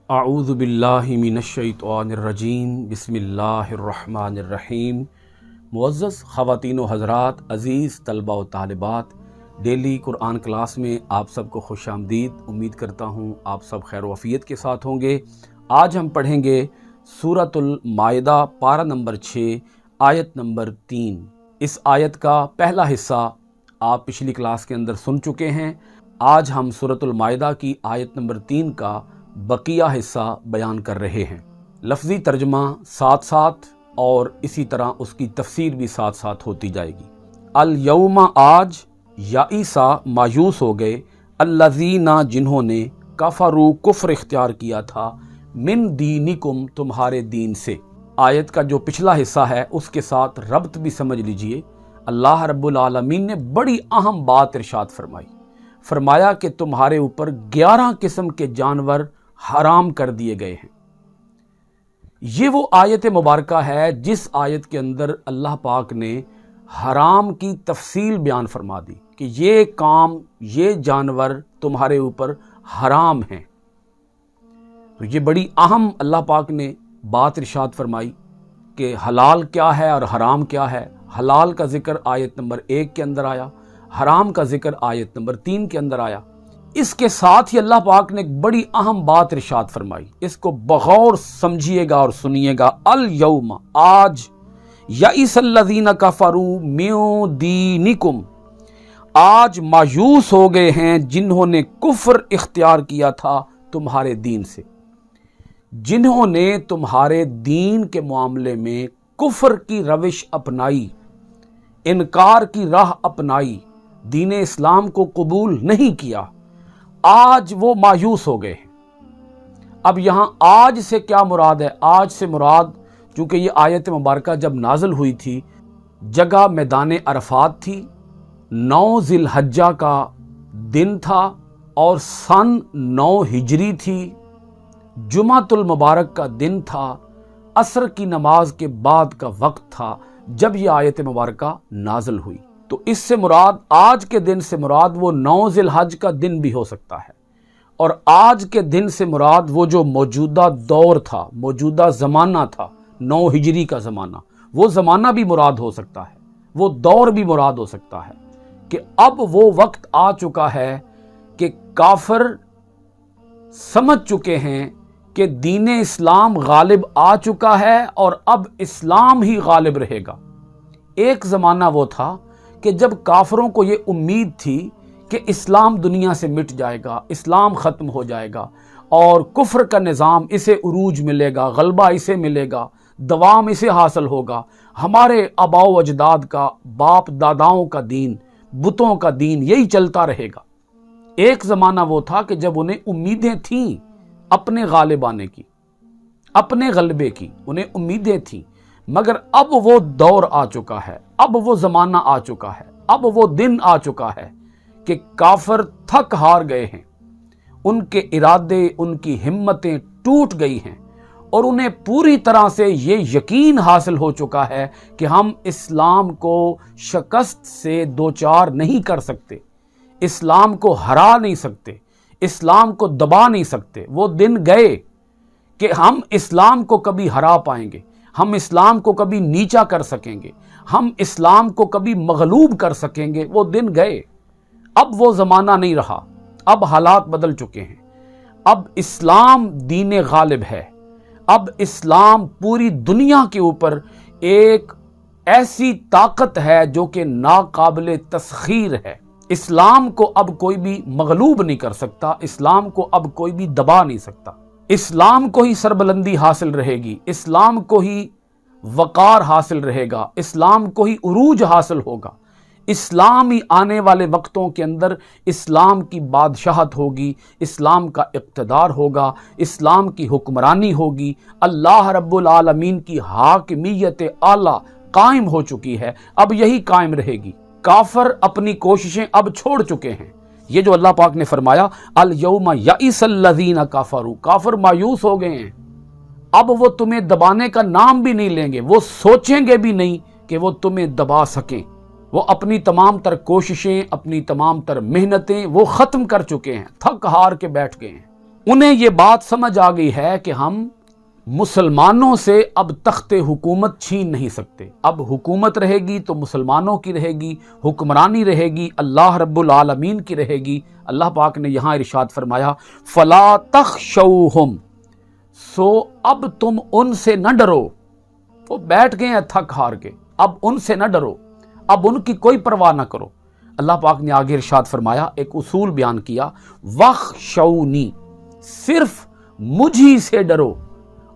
اعوذ باللہ من الشیطان الرجیم بسم اللہ الرحمن الرحیم۔ معزز خواتین و حضرات، عزیز طلبہ و طالبات، ڈیلی قرآن کلاس میں آپ سب کو خوش آمدید۔ امید کرتا ہوں آپ سب خیر و عافیت کے ساتھ ہوں گے۔ آج ہم پڑھیں گے سورۃ المائدہ پارہ نمبر 6 آیت نمبر 3۔ اس آیت کا پہلا حصہ آپ پچھلی کلاس کے اندر سن چکے ہیں۔ آج ہم سورۃ المائدہ کی آیت نمبر 3 کا بقیہ حصہ بیان کر رہے ہیں۔ لفظی ترجمہ ساتھ ساتھ اور اسی طرح اس کی تفسیر بھی ساتھ ساتھ ہوتی جائے گی۔ الیوم، آج، یائسا، مایوس ہو گئے، الذین، جنہوں نے، کفروا، کفر اختیار کیا تھا، من دینکم، تمہارے دین سے۔ آیت کا جو پچھلا حصہ ہے اس کے ساتھ ربط بھی سمجھ لیجئے۔ اللہ رب العالمین نے بڑی اہم بات ارشاد فرمایا کہ تمہارے اوپر 11 قسم کے جانور حرام کر دیے گئے ہیں۔ یہ وہ آیت مبارکہ ہے جس آیت کے اندر اللہ پاک نے حرام کی تفصیل بیان فرما دی کہ یہ کام، یہ جانور تمہارے اوپر حرام ہیں۔ تو یہ بڑی اہم اللہ پاک نے بات ارشاد فرمائی کہ حلال کیا ہے اور حرام کیا ہے۔ حلال کا ذکر آیت نمبر 1 کے اندر آیا، حرام کا ذکر آیت نمبر 3 کے اندر آیا۔ اس کے ساتھ ہی اللہ پاک نے ایک بڑی اہم بات ارشاد فرمائی، اس کو بغور سمجھیے گا اور سنیے گا۔ الیوم، آج، یئس الذین کفروا من دینکم، آج مایوس ہو گئے ہیں جنہوں نے کفر اختیار کیا تھا تمہارے دین سے، جنہوں نے تمہارے دین کے معاملے میں کفر کی روش اپنائی، انکار کی راہ اپنائی، دین اسلام کو قبول نہیں کیا، آج وہ مایوس ہو گئے ہیں۔ اب یہاں آج سے کیا مراد ہے؟ آج سے مراد، چونکہ یہ آیت مبارکہ جب نازل ہوئی تھی، جگہ میدان عرفات تھی، 9 ذی الحجہ کا دن تھا اور سن 9 ہجری تھی، جمعۃ المبارک کا دن تھا، عصر کی نماز کے بعد کا وقت تھا جب یہ آیت مبارکہ نازل ہوئی۔ تو اس سے مراد، آج کے دن سے مراد وہ 9 ذی الحج کا دن بھی ہو سکتا ہے، اور آج کے دن سے مراد وہ جو موجودہ دور تھا، موجودہ زمانہ تھا، 9 ہجری کا زمانہ، وہ زمانہ بھی مراد ہو سکتا ہے، وہ دور بھی مراد ہو سکتا ہے کہ اب وہ وقت آ چکا ہے کہ کافر سمجھ چکے ہیں کہ دین اسلام غالب آ چکا ہے اور اب اسلام ہی غالب رہے گا۔ ایک زمانہ وہ تھا کہ جب کافروں کو یہ امید تھی کہ اسلام دنیا سے مٹ جائے گا، اسلام ختم ہو جائے گا اور کفر کا نظام اسے عروج ملے گا، غلبہ اسے ملے گا، دوام اسے حاصل ہوگا، ہمارے آباء و اجداد کا، باپ داداؤں کا دین، بتوں کا دین یہی چلتا رہے گا۔ ایک زمانہ وہ تھا کہ جب انہیں امیدیں تھیں اپنے غالب آنے کی، اپنے غلبے کی، انہیں امیدیں تھیں، مگر اب وہ دور آ چکا ہے، اب وہ زمانہ آ چکا ہے، اب وہ دن آ چکا ہے کہ کافر تھک ہار گئے ہیں، ان کے ارادے، ان کی ہمتیں ٹوٹ گئی ہیں، اور انہیں پوری طرح سے یہ یقین حاصل ہو چکا ہے کہ ہم اسلام کو شکست سے دوچار نہیں کر سکتے، اسلام کو ہرا نہیں سکتے، اسلام کو دبا نہیں سکتے۔ وہ دن گئے کہ ہم اسلام کو کبھی ہرا پائیں گے، ہم اسلام کو کبھی نیچا کر سکیں گے، ہم اسلام کو کبھی مغلوب کر سکیں گے، وہ دن گئے۔ اب وہ زمانہ نہیں رہا، اب حالات بدل چکے ہیں، اب اسلام دین غالب ہے، اب اسلام پوری دنیا کے اوپر ایک ایسی طاقت ہے جو کہ ناقابل تسخیر ہے۔ اسلام کو اب کوئی بھی مغلوب نہیں کر سکتا، اسلام کو اب کوئی بھی دبا نہیں سکتا، اسلام کو ہی سربلندی حاصل رہے گی، اسلام کو ہی وقار حاصل رہے گا، اسلام کو ہی عروج حاصل ہوگا، اسلام ہی آنے والے وقتوں کے اندر اسلام کی بادشاہت ہوگی، اسلام کا اقتدار ہوگا، اسلام کی حکمرانی ہوگی، اللہ رب العالمین کی حاکمیت اعلیٰ قائم ہو چکی ہے، اب یہی قائم رہے گی۔ کافر اپنی کوششیں اب چھوڑ چکے ہیں۔ یہ جو اللہ پاک نے فرمایا، الیوم یئس الذین کفروا، کافر مایوس ہو گئے ہیں، اب وہ تمہیں دبانے کا نام بھی نہیں لیں گے، وہ سوچیں گے بھی نہیں کہ وہ تمہیں دبا سکیں۔ وہ اپنی تمام تر کوششیں، اپنی تمام تر محنتیں وہ ختم کر چکے ہیں، تھک ہار کے بیٹھ گئے ہیں۔ انہیں یہ بات سمجھ آ گئی ہے کہ ہم مسلمانوں سے اب تخت حکومت چھین نہیں سکتے، اب حکومت رہے گی تو مسلمانوں کی رہے گی، حکمرانی رہے گی اللہ رب العالمین کی رہے گی۔ اللہ پاک نے یہاں ارشاد فرمایا فَلَا تَخْشَوْهُمْ، سو اب تم ان سے نہ ڈرو۔ وہ بیٹھ گئے ہیں تھک ہار کے، اب ان سے نہ ڈرو، اب ان کی کوئی پرواہ نہ کرو۔ اللہ پاک نے آگے ارشاد فرمایا، ایک اصول بیان کیا، وَخْشَوْنِی، صرف مجھی سے ڈرو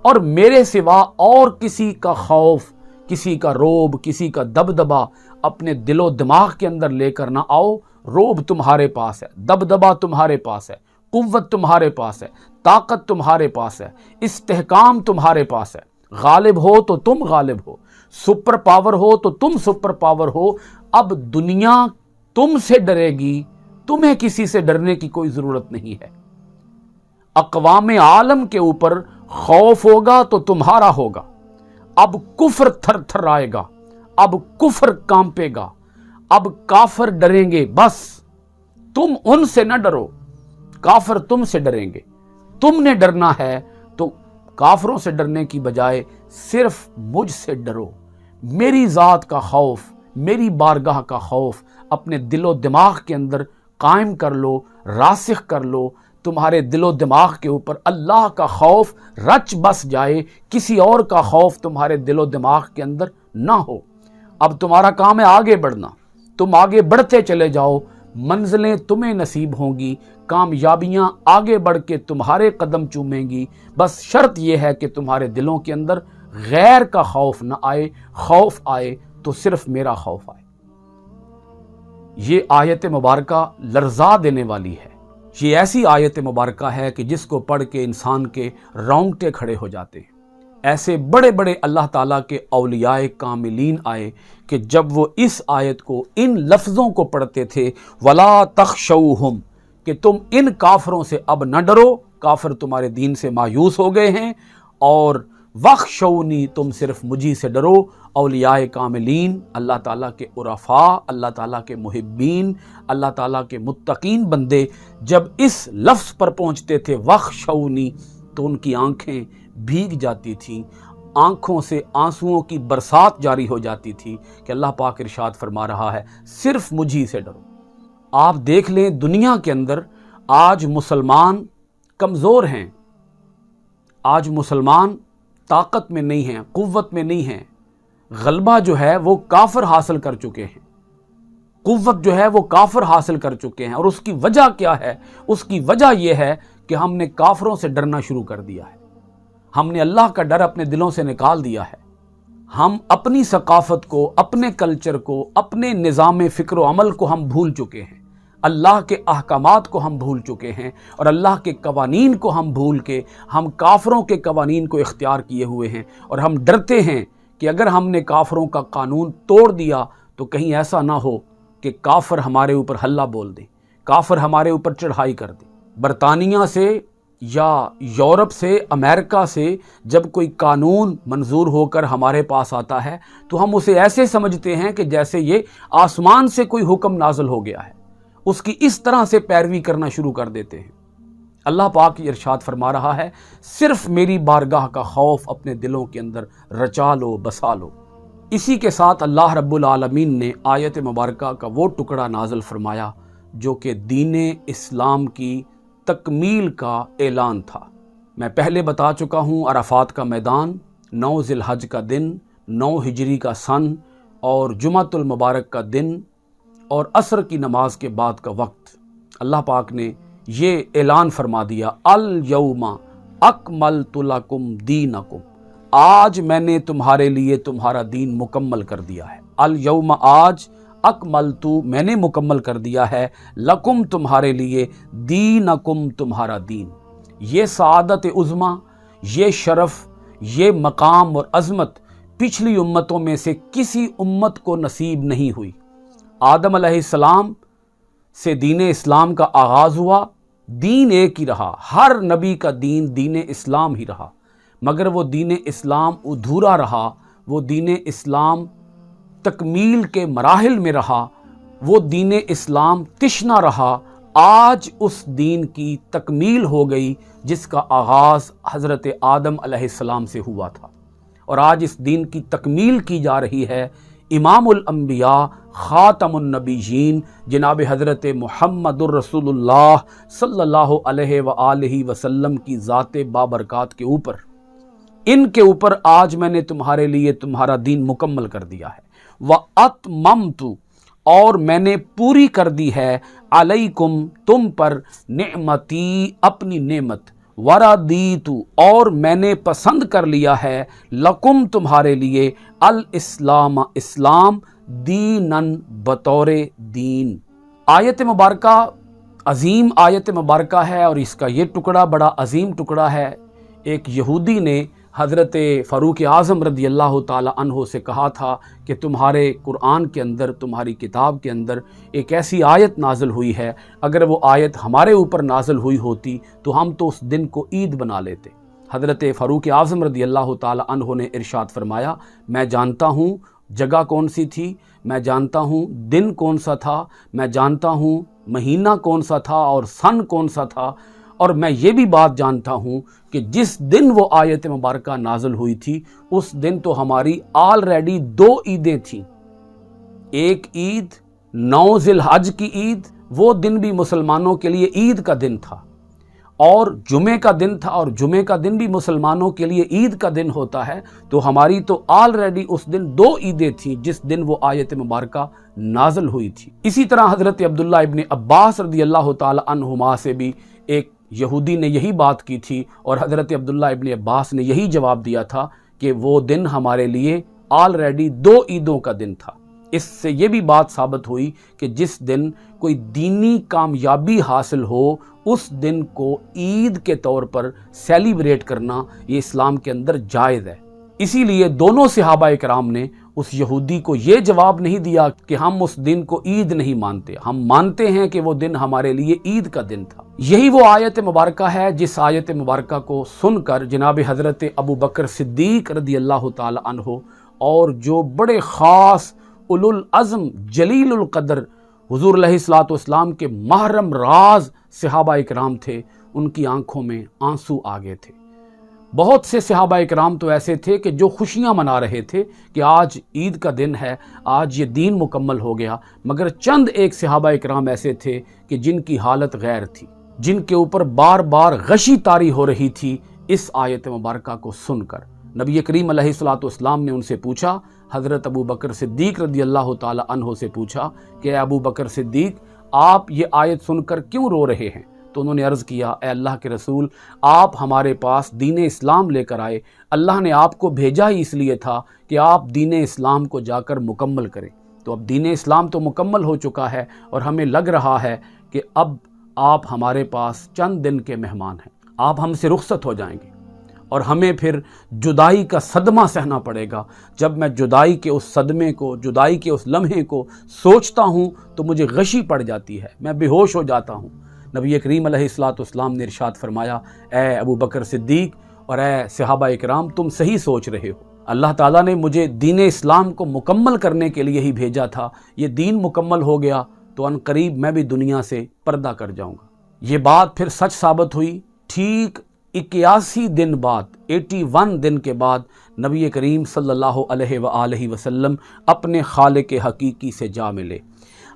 اور میرے سوا اور کسی کا خوف، کسی کا روب، کسی کا دبدبا اپنے دل و دماغ کے اندر لے کر نہ آؤ۔ روب تمہارے پاس ہے، دبدبا تمہارے پاس ہے، قوت تمہارے پاس ہے، طاقت تمہارے پاس ہے، استحکام تمہارے پاس ہے۔ غالب ہو تو تم غالب ہو، سپر پاور ہو تو تم سپر پاور ہو۔ اب دنیا تم سے ڈرے گی، تمہیں کسی سے ڈرنے کی کوئی ضرورت نہیں ہے۔ اقوام عالم کے اوپر خوف ہوگا تو تمہارا ہوگا۔ اب کفر تھر تھر آئے گا، اب کفر کانپے گا، اب کافر ڈریں گے۔ بس تم ان سے نہ ڈرو، کافر تم سے ڈریں گے۔ تم نے ڈرنا ہے تو کافروں سے ڈرنے کی بجائے صرف مجھ سے ڈرو۔ میری ذات کا خوف، میری بارگاہ کا خوف اپنے دل و دماغ کے اندر قائم کر لو، راسخ کر لو۔ تمہارے دل و دماغ کے اوپر اللہ کا خوف رچ بس جائے، کسی اور کا خوف تمہارے دل و دماغ کے اندر نہ ہو۔ اب تمہارا کام ہے آگے بڑھنا، تم آگے بڑھتے چلے جاؤ، منزلیں تمہیں نصیب ہوں گی، کامیابیاں آگے بڑھ کے تمہارے قدم چومیں گی۔ بس شرط یہ ہے کہ تمہارے دلوں کے اندر غیر کا خوف نہ آئے، خوف آئے تو صرف میرا خوف آئے۔ یہ آیت مبارکہ لرزا دینے والی ہے۔ یہ ایسی آیت مبارکہ ہے کہ جس کو پڑھ کے انسان کے رونگٹے کھڑے ہو جاتے ہیں۔ ایسے بڑے بڑے اللہ تعالیٰ کے اولیاء کاملین آئے کہ جب وہ اس آیت کو، ان لفظوں کو پڑھتے تھے، وَلَا تَخْشَوْهُمْ، کہ تم ان کافروں سے اب نہ ڈرو، کافر تمہارے دین سے مایوس ہو گئے ہیں، اور وَخْشَوْنِی، تم صرف مجھی سے ڈرو۔ اولیاء کاملین، اللہ تعالیٰ کے عرفاء، اللہ تعالیٰ کے محبین، اللہ تعالیٰ کے متقین بندے جب اس لفظ پر پہنچتے تھے وَخْشَوْنِی، تو ان کی آنکھیں بھیگ جاتی تھیں، آنکھوں سے آنسوؤں کی برسات جاری ہو جاتی تھی کہ اللہ پاک ارشاد فرما رہا ہے صرف مجھی سے ڈرو۔ آپ دیکھ لیں دنیا کے اندر آج مسلمان کمزور ہیں، آج مسلمان طاقت میں نہیں ہیں، قوت میں نہیں ہیں۔ غلبہ جو ہے وہ کافر حاصل کر چکے ہیں، قوت جو ہے وہ کافر حاصل کر چکے ہیں۔ اور اس کی وجہ کیا ہے؟ اس کی وجہ یہ ہے کہ ہم نے کافروں سے ڈرنا شروع کر دیا ہے، ہم نے اللہ کا ڈر اپنے دلوں سے نکال دیا ہے۔ ہم اپنی ثقافت کو، اپنے کلچر کو، اپنے نظام فکر و عمل کو ہم بھول چکے ہیں، اللہ کے احکامات کو ہم بھول چکے ہیں، اور اللہ کے قوانین کو ہم بھول کے ہم کافروں کے قوانین کو اختیار کیے ہوئے ہیں۔ اور ہم ڈرتے ہیں کہ اگر ہم نے کافروں کا قانون توڑ دیا تو کہیں ایسا نہ ہو کہ کافر ہمارے اوپر حلہ بول دیں، کافر ہمارے اوپر چڑھائی کر دیں۔ برطانیہ سے یا یورپ سے، امریکہ سے جب کوئی قانون منظور ہو کر ہمارے پاس آتا ہے تو ہم اسے ایسے سمجھتے ہیں کہ جیسے یہ آسمان سے کوئی حکم نازل ہو گیا ہے، اس کی اس طرح سے پیروی کرنا شروع کر دیتے ہیں۔ اللہ پاک ارشاد فرما رہا ہے صرف میری بارگاہ کا خوف اپنے دلوں کے اندر رچا لو، بسا لو۔ اسی کے ساتھ اللہ رب العالمین نے آیت مبارکہ کا وہ ٹکڑا نازل فرمایا جو کہ دین اسلام کی تکمیل کا اعلان تھا۔ میں پہلے بتا چکا ہوں، عرفات کا میدان، 9 ذی الحج کا دن، 9 ہجری کا سن، اور جمعۃ المبارک کا دن، اور عصر کی نماز کے بعد کا وقت، اللہ پاک نے یہ اعلان فرما دیا الیوم اکملت لکم دینکم، آج میں نے تمہارے لیے تمہارا دین مکمل کر دیا ہے۔ الیوم، آج، اکملت، میں نے مکمل کر دیا ہے، لکم، تمہارے لیے، دینکم، تمہارا دین۔ یہ سعادت عظمیٰ، یہ شرف، یہ مقام اور عظمت پچھلی امتوں میں سے کسی امت کو نصیب نہیں ہوئی۔ آدم علیہ السلام سے دین اسلام کا آغاز ہوا، دین ایک ہی رہا، ہر نبی کا دین دین اسلام ہی رہا، مگر وہ دین اسلام ادھورا رہا، وہ دین اسلام تکمیل کے مراحل میں رہا، وہ دین اسلام تشنہ رہا۔ آج اس دین کی تکمیل ہو گئی جس کا آغاز حضرت آدم علیہ السلام سے ہوا تھا، اور آج اس دین کی تکمیل کی جا رہی ہے امام الانبیاء خاتم النبیین جناب حضرت محمد الرسول اللہ صلی اللہ علیہ وآلہ وسلم کی ذات بابرکات کے اوپر۔ ان کے اوپر آج میں نے تمہارے لیے تمہارا دین مکمل کر دیا ہے۔ وَأَتْمَمْتُ، اور میں نے پوری کر دی ہے، علیکم، تم پر، نعمتی، اپنی نعمت، وَرَضِیتُ، اور میں نے پسند کر لیا ہے، لکم، تمہارے لیے، الاسلام، اسلام، دیناً، بطور دین۔ آیت مبارکہ عظیم آیت مبارکہ ہے، اور اس کا یہ ٹکڑا بڑا عظیم ٹکڑا ہے۔ ایک یہودی نے حضرت فاروق اعظم رضی اللہ تعالی عنہ سے کہا تھا کہ تمہارے قرآن کے اندر، تمہاری کتاب کے اندر ایک ایسی آیت نازل ہوئی ہے، اگر وہ آیت ہمارے اوپر نازل ہوئی ہوتی تو ہم تو اس دن کو عید بنا لیتے۔ حضرت فاروق اعظم رضی اللہ تعالی عنہ نے ارشاد فرمایا، میں جانتا ہوں جگہ کون سی تھی، میں جانتا ہوں دن کون سا تھا، میں جانتا ہوں مہینہ کون سا تھا اور سن کون سا تھا، اور میں یہ بھی بات جانتا ہوں کہ جس دن وہ آیت مبارکہ نازل ہوئی تھی اس دن تو ہماری آلریڈی 2 عیدیں تھیں۔ ایک عید 9 ذی الحج کی عید، وہ دن بھی مسلمانوں کے لیے عید کا دن تھا، اور جمعے کا دن تھا، اور جمعے کا دن بھی مسلمانوں کے لیے عید کا دن ہوتا ہے، تو ہماری تو آلریڈی اس دن 2 عیدیں تھیں جس دن وہ آیت مبارکہ نازل ہوئی تھی۔ اسی طرح حضرت عبداللہ ابن عباس رضی اللہ تعالی عنہما سے بھی ایک یہودی نے یہی بات کی تھی، اور حضرت عبداللہ ابن عباس نے یہی جواب دیا تھا کہ وہ دن ہمارے لیے آلریڈی 2 عیدوں کا دن تھا۔ اس سے یہ بھی بات ثابت ہوئی کہ جس دن کوئی دینی کامیابی حاصل ہو اس دن کو عید کے طور پر سیلیبریٹ کرنا یہ اسلام کے اندر جائز ہے۔ اسی لیے دونوں صحابہ اکرام نے اس یہودی کو یہ جواب نہیں دیا کہ ہم اس دن کو عید نہیں مانتے، ہم مانتے ہیں کہ وہ دن ہمارے لیے عید کا دن تھا۔ یہی وہ آیت مبارکہ ہے جس آیت مبارکہ کو سن کر جناب حضرت ابو بکر صدیق رضی اللہ تعالی عنہ اور جو بڑے خاص اولو العزم جلیل القدر حضور علیہ الصلوۃ والسلام کے محرم راز صحابہ اکرام تھے، ان کی آنکھوں میں آنسو آ گئے تھے۔ بہت سے صحابہ اکرام تو ایسے تھے کہ جو خوشیاں منا رہے تھے کہ آج عید کا دن ہے، آج یہ دین مکمل ہو گیا، مگر چند ایک صحابہ اکرام ایسے تھے کہ جن کی حالت غیر تھی، جن کے اوپر بار بار غشی طاری ہو رہی تھی اس آیت مبارکہ کو سن کر۔ نبی کریم علیہ الصلوۃ والسلام نے ان سے پوچھا، حضرت ابو بکر صدیق رضی اللہ تعالی عنہ سے پوچھا کہ اے ابو بکر صدیق، آپ یہ آیت سن کر کیوں رو رہے ہیں؟ تو انہوں نے عرض کیا، اے اللہ کے رسول، آپ ہمارے پاس دین اسلام لے کر آئے، اللہ نے آپ کو بھیجا ہی اس لیے تھا کہ آپ دین اسلام کو جا کر مکمل کریں۔ تو اب دین اسلام تو مکمل ہو چکا ہے، اور ہمیں لگ رہا ہے کہ اب آپ ہمارے پاس چند دن کے مہمان ہیں، آپ ہم سے رخصت ہو جائیں گے، اور ہمیں پھر جدائی کا صدمہ سہنا پڑے گا۔ جب میں جدائی کے اس صدمے کو، جدائی کے اس لمحے کو سوچتا ہوں تو مجھے غشی پڑ جاتی ہے، میں بے ہوش ہو جاتا ہوں۔ نبی کریم علیہ الصلوۃ والسلام نے ارشاد فرمایا، اے ابو بکر صدیق اور اے صحابہ اکرام، تم صحیح سوچ رہے ہو، اللہ تعالیٰ نے مجھے دین اسلام کو مکمل کرنے کے لیے ہی بھیجا تھا، یہ دین مکمل ہو گیا تو ان قریب میں بھی دنیا سے پردہ کر جاؤں گا۔ یہ بات پھر سچ ثابت ہوئی۔ ٹھیک 81 دن بعد، 81 دن کے بعد نبی کریم صلی اللہ علیہ وآلہ وسلم اپنے خالق حقیقی سے جا ملے۔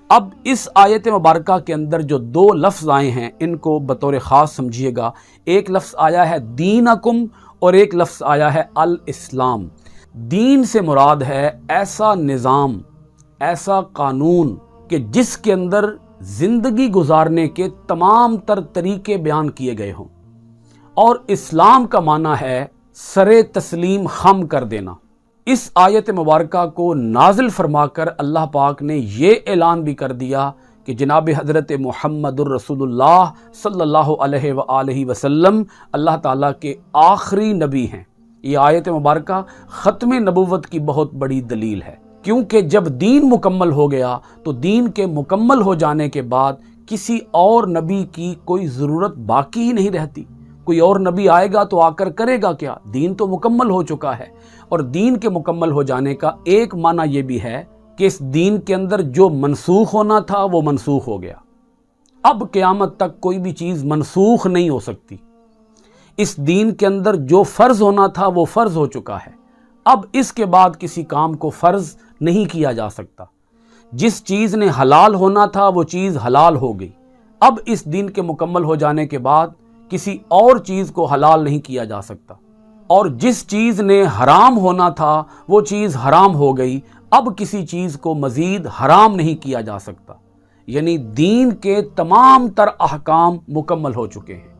اب اس آیت مبارکہ کے اندر جو 2 لفظ آئے ہیں ان کو بطور خاص سمجھیے گا۔ ایک لفظ آیا ہے دینکم، اور ایک لفظ آیا ہے الاسلام۔ دین سے مراد ہے ایسا نظام، ایسا قانون کہ جس کے اندر زندگی گزارنے کے تمام تر طریقے بیان کیے گئے ہوں، اور اسلام کا معنی ہے سر تسلیم خم کر دینا۔ اس آیت مبارکہ کو نازل فرما کر اللہ پاک نے یہ اعلان بھی کر دیا کہ جناب حضرت محمد الرسول اللہ صلی اللہ علیہ وآلہ وسلم اللہ تعالیٰ کے آخری نبی ہیں۔ یہ آیت مبارکہ ختم نبوت کی بہت بڑی دلیل ہے، کیونکہ جب دین مکمل ہو گیا تو دین کے مکمل ہو جانے کے بعد کسی اور نبی کی کوئی ضرورت باقی ہی نہیں رہتی۔ کوئی اور نبی آئے گا تو آ کر کرے گا کیا؟ دین تو مکمل ہو چکا ہے۔ اور دین کے مکمل ہو جانے کا ایک معنی یہ بھی ہے کہ اس دین کے اندر جو منسوخ ہونا تھا وہ منسوخ ہو گیا، اب قیامت تک کوئی بھی چیز منسوخ نہیں ہو سکتی۔ اس دین کے اندر جو فرض ہونا تھا وہ فرض ہو چکا ہے، اب اس کے بعد کسی کام کو فرض نہیں کیا جا سکتا۔ جس چیز نے حلال ہونا تھا وہ چیز حلال ہو گئی، اب اس دین کے مکمل ہو جانے کے بعد کسی اور چیز کو حلال نہیں کیا جا سکتا، اور جس چیز نے حرام ہونا تھا وہ چیز حرام ہو گئی، اب کسی چیز کو مزید حرام نہیں کیا جا سکتا۔ یعنی دین کے تمام تر احکام مکمل ہو چکے ہیں۔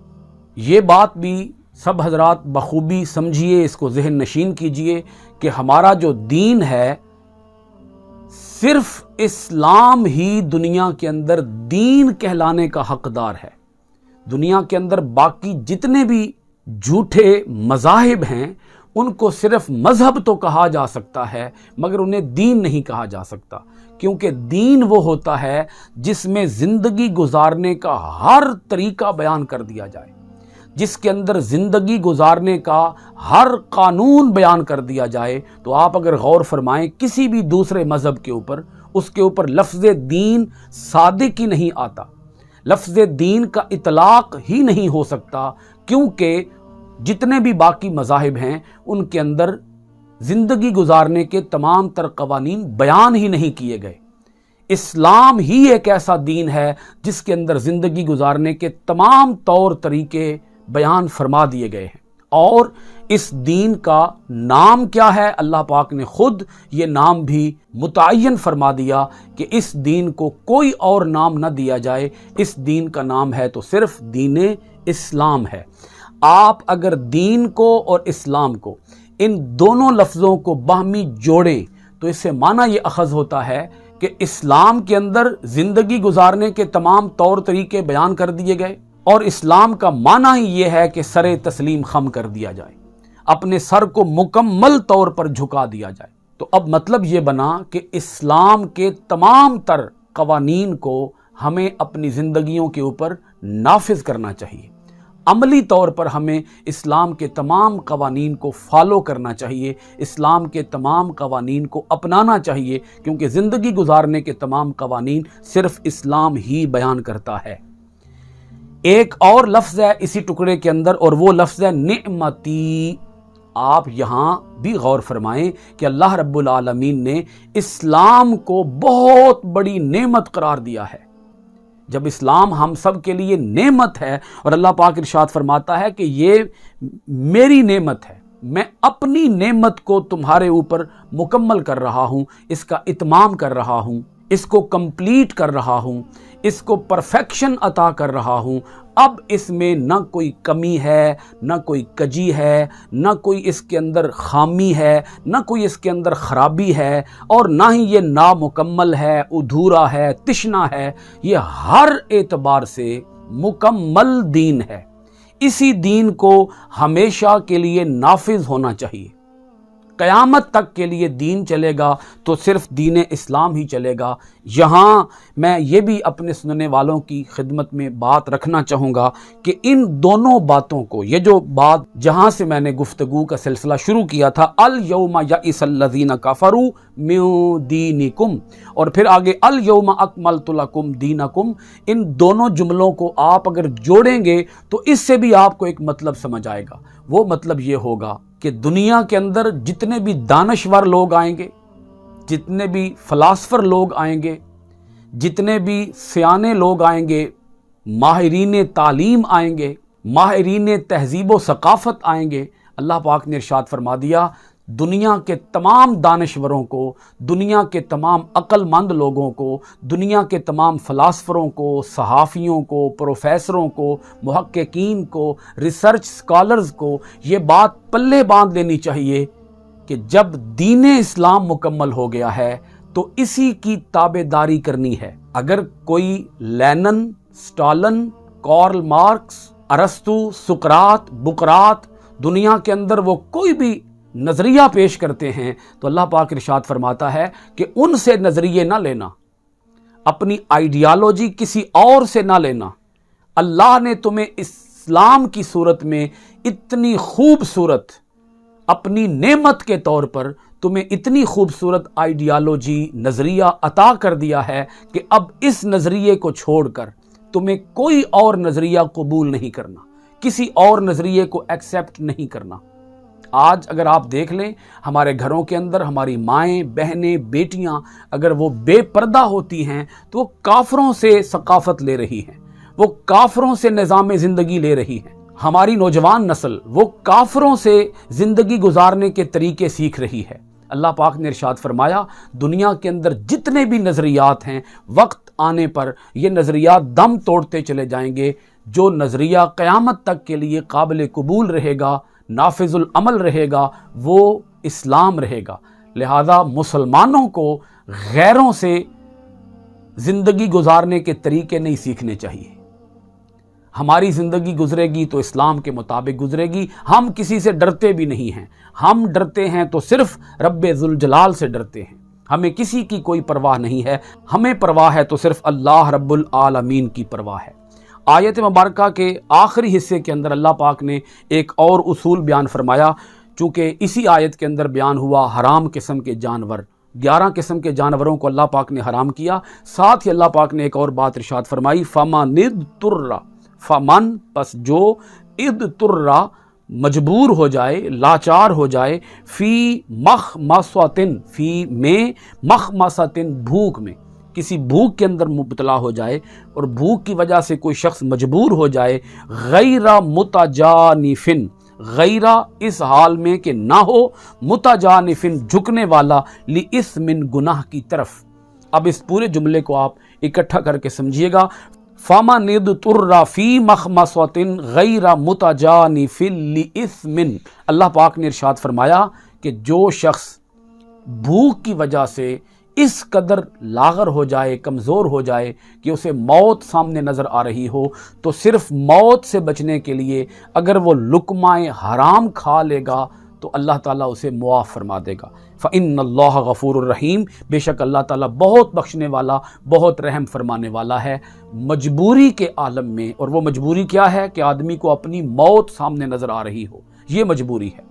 یہ بات بھی سب حضرات بخوبی سمجھیے، اس کو ذہن نشین کیجئے کہ ہمارا جو دین ہے صرف اسلام ہی دنیا کے اندر دین کہلانے کا حقدار ہے۔ دنیا کے اندر باقی جتنے بھی جھوٹے مذاہب ہیں ان کو صرف مذہب تو کہا جا سکتا ہے مگر انہیں دین نہیں کہا جا سکتا، کیونکہ دین وہ ہوتا ہے جس میں زندگی گزارنے کا ہر طریقہ بیان کر دیا جائے، جس کے اندر زندگی گزارنے کا ہر قانون بیان کر دیا جائے۔ تو آپ اگر غور فرمائیں کسی بھی دوسرے مذہب کے اوپر، اس کے اوپر لفظ دین صادق ہی نہیں آتا، لفظ دین کا اطلاق ہی نہیں ہو سکتا، کیونکہ جتنے بھی باقی مذاہب ہیں ان کے اندر زندگی گزارنے کے تمام تر قوانین بیان ہی نہیں کیے گئے۔ اسلام ہی ایک ایسا دین ہے جس کے اندر زندگی گزارنے کے تمام طور طریقے بیان فرما دیے گئے ہیں، اور اس دین کا نام کیا ہے اللہ پاک نے خود یہ نام بھی متعین فرما دیا کہ اس دین کو کوئی اور نام نہ دیا جائے، اس دین کا نام ہے تو صرف دین اسلام ہے۔ آپ اگر دین کو اور اسلام کو، ان دونوں لفظوں کو باہمی جوڑیں تو اس سے معنی یہ اخذ ہوتا ہے کہ اسلام کے اندر زندگی گزارنے کے تمام طور طریقے بیان کر دیے گئے، اور اسلام کا معنی ہی یہ ہے کہ سر تسلیم خم کر دیا جائے، اپنے سر کو مکمل طور پر جھکا دیا جائے۔ تو اب مطلب یہ بنا کہ اسلام کے تمام تر قوانین کو ہمیں اپنی زندگیوں کے اوپر نافذ کرنا چاہیے، عملی طور پر ہمیں اسلام کے تمام قوانین کو فالو کرنا چاہیے، اسلام کے تمام قوانین کو اپنانا چاہیے، کیونکہ زندگی گزارنے کے تمام قوانین صرف اسلام ہی بیان کرتا ہے۔ ایک اور لفظ ہے اسی ٹکڑے کے اندر، اور وہ لفظ ہے نعمتی۔ آپ یہاں بھی غور فرمائیں کہ اللہ رب العالمین نے اسلام کو بہت بڑی نعمت قرار دیا ہے۔ جب اسلام ہم سب کے لیے نعمت ہے، اور اللہ پاک ارشاد فرماتا ہے کہ یہ میری نعمت ہے، میں اپنی نعمت کو تمہارے اوپر مکمل کر رہا ہوں، اس کا اتمام کر رہا ہوں، اس کو کمپلیٹ کر رہا ہوں، اس کو پرفیکشن عطا کر رہا ہوں، اب اس میں نہ کوئی کمی ہے، نہ کوئی کجی ہے، نہ کوئی اس کے اندر خامی ہے، نہ کوئی اس کے اندر خرابی ہے، اور نہ ہی یہ نامکمل ہے، ادھورا ہے، تشنا ہے، یہ ہر اعتبار سے مکمل دین ہے۔ اسی دین کو ہمیشہ کے لیے نافذ ہونا چاہیے۔ قیامت تک کے لیے دین چلے گا تو صرف دین اسلام ہی چلے گا۔ یہاں میں یہ بھی اپنے سننے والوں کی خدمت میں بات رکھنا چاہوں گا کہ ان دونوں باتوں کو، یہ جو بات جہاں سے میں نے گفتگو کا سلسلہ شروع کیا تھا، الیوم یئس الذین کفروا من دینکم، اور پھر آگے الیوم اکملت لکم دینکم، ان دونوں جملوں کو آپ اگر جوڑیں گے تو اس سے بھی آپ کو ایک مطلب سمجھ آئے گا۔ وہ مطلب یہ ہوگا کہ دنیا کے اندر جتنے بھی دانشور لوگ آئیں گے، جتنے بھی فلاسفر لوگ آئیں گے، جتنے بھی سیانے لوگ آئیں گے، ماہرین تعلیم آئیں گے، ماہرین تہذیب و ثقافت آئیں گے، اللہ پاک نے ارشاد فرما دیا دنیا کے تمام دانشوروں کو، دنیا کے تمام عقل مند لوگوں کو، دنیا کے تمام فلاسفروں کو، صحافیوں کو، پروفیسروں کو، محققین کو، ریسرچ سکالرز کو یہ بات پلے باندھ لینی چاہیے کہ جب دین اسلام مکمل ہو گیا ہے تو اسی کی تابع داری کرنی ہے۔ اگر کوئی لینن، سٹالن، کارل مارکس، ارسطو، سقراط، بقراط، دنیا کے اندر وہ کوئی بھی نظریہ پیش کرتے ہیں تو اللہ پاک ارشاد فرماتا ہے کہ ان سے نظریے نہ لینا، اپنی آئیڈیالوجی کسی اور سے نہ لینا۔ اللہ نے تمہیں اسلام کی صورت میں اتنی خوبصورت، اپنی نعمت کے طور پر تمہیں اتنی خوبصورت آئیڈیالوجی، نظریہ عطا کر دیا ہے کہ اب اس نظریے کو چھوڑ کر تمہیں کوئی اور نظریہ قبول نہیں کرنا، کسی اور نظریے کو ایکسیپٹ نہیں کرنا۔ آج اگر آپ دیکھ لیں ہمارے گھروں کے اندر ہماری مائیں، بہنیں، بیٹیاں اگر وہ بے پردہ ہوتی ہیں تو وہ کافروں سے ثقافت لے رہی ہیں، وہ کافروں سے نظام زندگی لے رہی ہیں۔ ہماری نوجوان نسل وہ کافروں سے زندگی گزارنے کے طریقے سیکھ رہی ہے۔ اللہ پاک نے ارشاد فرمایا دنیا کے اندر جتنے بھی نظریات ہیں وقت آنے پر یہ نظریات دم توڑتے چلے جائیں گے۔ جو نظریہ قیامت تک کے لیے قابل قبول رہے گا، نافذ العمل رہے گا، وہ اسلام رہے گا۔ لہذا مسلمانوں کو غیروں سے زندگی گزارنے کے طریقے نہیں سیکھنے چاہیے۔ ہماری زندگی گزرے گی تو اسلام کے مطابق گزرے گی۔ ہم کسی سے ڈرتے بھی نہیں ہیں، ہم ڈرتے ہیں تو صرف رب ذوالجلال سے ڈرتے ہیں۔ ہمیں کسی کی کوئی پرواہ نہیں ہے، ہمیں پرواہ ہے تو صرف اللہ رب العالمین کی پرواہ ہے۔ آیت مبارکہ کے آخری حصے کے اندر اللہ پاک نے ایک اور اصول بیان فرمایا، چونکہ اسی آیت کے اندر بیان ہوا حرام قسم کے جانور، 11 قسم کے جانوروں کو اللہ پاک نے حرام کیا۔ ساتھ ہی اللہ پاک نے ایک اور بات ارشاد فرمائی، فَمَنِ اضْطُرَّ، فمن پس جو اضطر مجبور ہو جائے، لاچار ہو جائے، فی مخمصۃ، فی میں مخمصۃ بھوک میں، کسی بھوک کے اندر مبتلا ہو جائے اور بھوک کی وجہ سے کوئی شخص مجبور ہو جائے، غیر متجانف، غیر اس حال میں کہ نہ ہو، متجانف جھکنے والا، لاسم گناہ کی طرف۔ اب اس پورے جملے کو آپ اکٹھا کر کے سمجھیے گا، فَمَنِ اضْطُرَّ فِي مَخْمَصَةٍ غَيْرَ مُتَجَانِفٍ لِإِثْمٍ، اللہ پاک نے ارشاد فرمایا کہ جو شخص بھوک کی وجہ سے اس قدر لاغر ہو جائے، کمزور ہو جائے کہ اسے موت سامنے نظر آ رہی ہو، تو صرف موت سے بچنے کے لیے اگر وہ لقمہ حرام کھا لے گا تو اللہ تعالیٰ اسے معاف فرما دے گا۔ فَإِنَّ اللَّهَ غَفُورٌ الرحیم، بے شک اللہ تعالیٰ بہت بخشنے والا، بہت رحم فرمانے والا ہے۔ مجبوری کے عالم میں، اور وہ مجبوری کیا ہے کہ آدمی کو اپنی موت سامنے نظر آ رہی ہو، یہ مجبوری ہے۔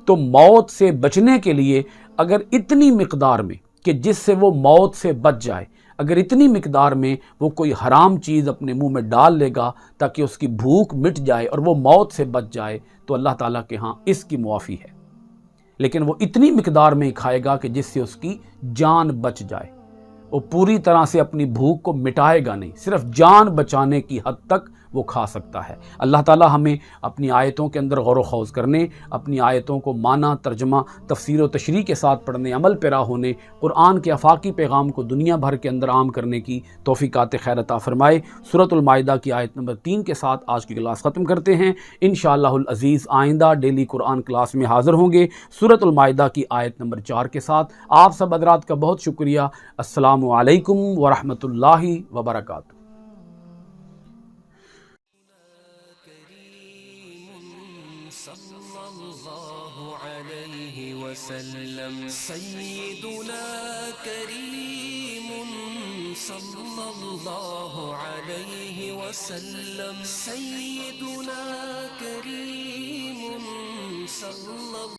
تو موت سے بچنے کے لیے اگر اتنی مقدار میں کہ جس سے وہ موت سے بچ جائے، اگر اتنی مقدار میں وہ کوئی حرام چیز اپنے منہ میں ڈال لے گا تاکہ اس کی بھوک مٹ جائے اور وہ موت سے بچ جائے، تو اللہ تعالیٰ کے ہاں اس کی معافی ہے۔ لیکن وہ اتنی مقدار میں ہی کھائے گا کہ جس سے اس کی جان بچ جائے، وہ پوری طرح سے اپنی بھوک کو مٹائے گا نہیں، صرف جان بچانے کی حد تک وہ کھا سکتا ہے۔ اللہ تعالیٰ ہمیں اپنی آیتوں کے اندر غور و خوض کرنے، اپنی آیتوں کو معنی، ترجمہ، تفسیر و تشریح کے ساتھ پڑھنے، عمل پیرا ہونے، قرآن کے آفاقی پیغام کو دنیا بھر کے اندر عام کرنے کی توفیقات خیر عطا فرمائے۔ سورۃ المائدہ کی آیت نمبر 3 کے ساتھ آج کی کلاس ختم کرتے ہیں۔ انشاءاللہ العزیز آئندہ ڈیلی قرآن کلاس میں حاضر ہوں گے سورۃ المائدہ کی آیت نمبر 4 کے ساتھ۔ آپ سب حضرات کا بہت شکریہ۔ السلام علیکم ورحمۃ اللہ وبرکاتہ۔ صلی اللہ علیہ وسلم، سیدنا کریم صلی اللہ علیہ وسلم، سیدنا کریم صلی اللہ